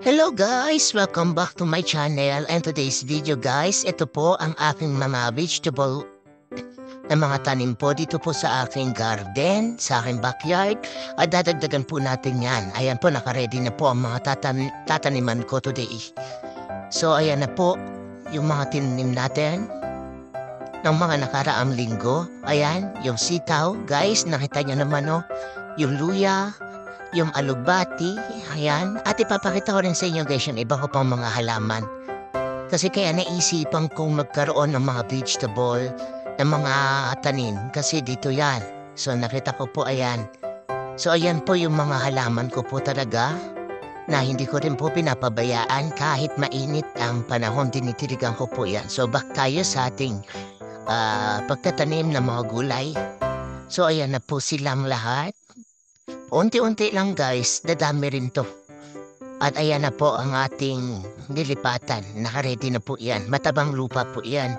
Hello guys! Welcome back to my channel and today's video guys, ito po ang aking mga vegetable na mga tanim po dito po sa aking garden, sa aking backyard at dadagdagan po natin yan. Ayan po, nakaready na po ang mga tataniman ko today. So ayan na po yung mga tinanim natin ng mga nakaraang linggo. Ayan, yung sitaw guys, nakita nyo naman yung luya, yung alugbati, ayan. At ipapakita ko rin sa inyo guys yung iba ko pang mga halaman. Kasi kaya naisipan kong magkaroon ng mga vegetable, ng mga tanim. Kasi dito yan. So nakita ko po ayan. So ayan po yung mga halaman ko po talaga na hindi ko rin po pinapabayaan kahit mainit ang panahon, tinitirigan ko po yan. So back tayo sa ating pagtatanim ng mga gulay. So ayan na po silang lahat. Unti-unti lang guys, dadami rin to. At ayan na po ang ating nilipatan. Nakaready na po yan. Matabang lupa po yan.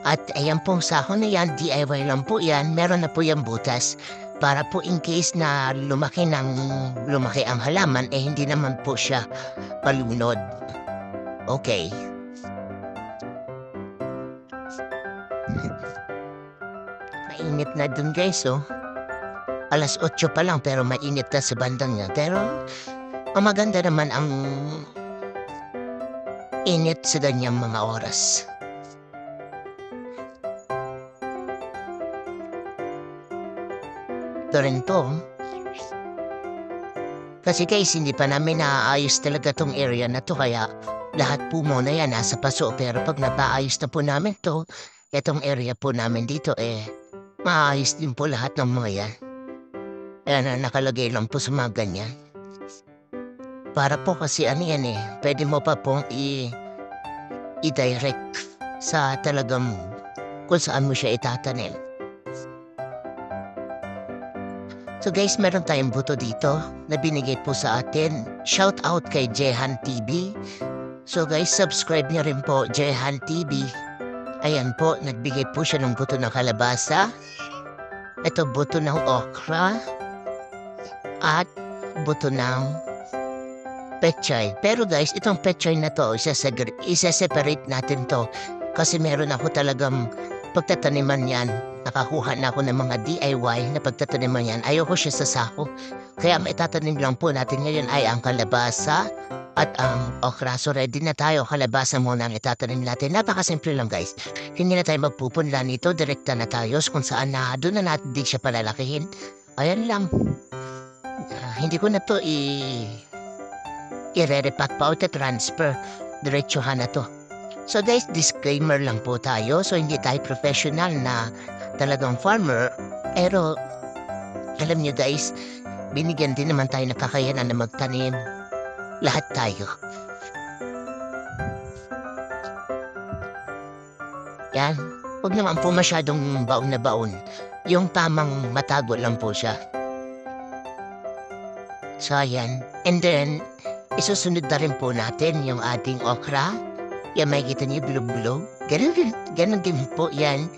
At ayan pong sahon na yan, DIY lang po yan. Meron na po yung butas. Para po in case na lumaki ang halaman, hindi naman po siya palunod. Okay. Mainit na dun guys, oh. Alas 8 pa lang pero mainit na sa bandang niya. Pero maganda naman ang init sa ganyang mga oras. Ito rin to. Kasi guys, hindi pa namin naaayos talaga tong area na to. Kaya lahat po muna yan nasa paso. Pero pag napaayos na po namin to, itong area po namin dito maayos din po lahat ng mga yan. Ayan, nakalagay lang po sa mga ganyan. Para po kasi yan pwede mo pa pong i-direct sa talagang kung saan mo siya itatanim. So guys, meron tayong buto dito na binigay po sa atin. Shout out kay Jehan TV. So guys, subscribe niyo rin po, Jehan TV. Ayan po, nagbigay po siya ng buto ng kalabasa. Ito buto ng okra. At buto ng pechay. Pero guys, itong pechay na to, isa-separate natin to. Kasi meron ako talagang pagtataniman yan. Nakakuha na ako ng mga DIY na pagtataniman yan. Ayoko siya sa sako. Kaya maitatanim lang po natin ngayon ay ang kalabasa at ang okra. So ready na tayo. Kalabasa muna ang itatanim natin. Napakasimple lang guys. Hindi na tayo magpupunla nito. Direkta na tayo kung saan na doon na natin din siya palalakihin. Ayan lang. Hindi ko na to i-re-repack pa o transfer. Diretsuhan na to. So guys, disclaimer lang po tayo. So hindi tayo professional na talagang farmer. Pero alam nyo guys, binigyan din naman tayo ng kakayanan na magtanim. Lahat tayo. Yan. Huwag naman po masyadong baon na baon. Yung tamang matago lang po siya. So ayan. And then, isusunod na rin po natin yung ating okra. Yan, makikita niyo bilog-bilog. Ganun din po yan.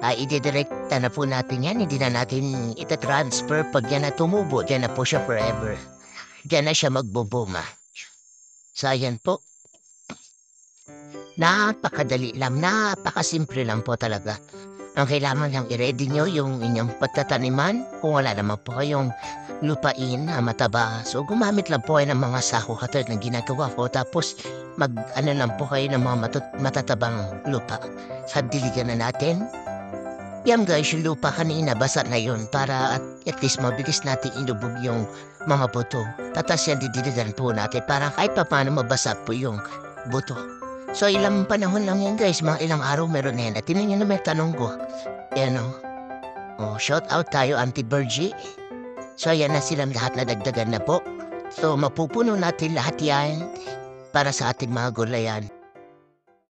Ididirekta na po natin yan. Hindi na natin itatransfer. Pag yan na tumubo, dyan na po siya forever. Dyan na siya magbubuma. So ayan po. Napakadali lang. Napakasimple lang po talaga. Ang kailangan lang i-ready nyo yung inyong pagtataniman. Kung wala naman po kayong lupain na mataba. So gumamit lang po kayo ng mga sako katulad ng ginagawa ko. Tapos lang po kayo ng mga matatabang lupa. Sa diligan na natin. Yan guys, yung lupa kanina basa na yun para at least mabilis natin inubog yung mga buto. Tatas yan didiligan po natin para kahit pa paano mabasa po yung buto. So ilang panahon lang yan guys, mga ilang araw meron na yan. At tinan nyo na may tanong ko. Yan shout out tayo Auntie Bergie. So ayan na silang lahat na dagdagan na po. So mapupuno natin lahat yan para sa ating mga gulayan.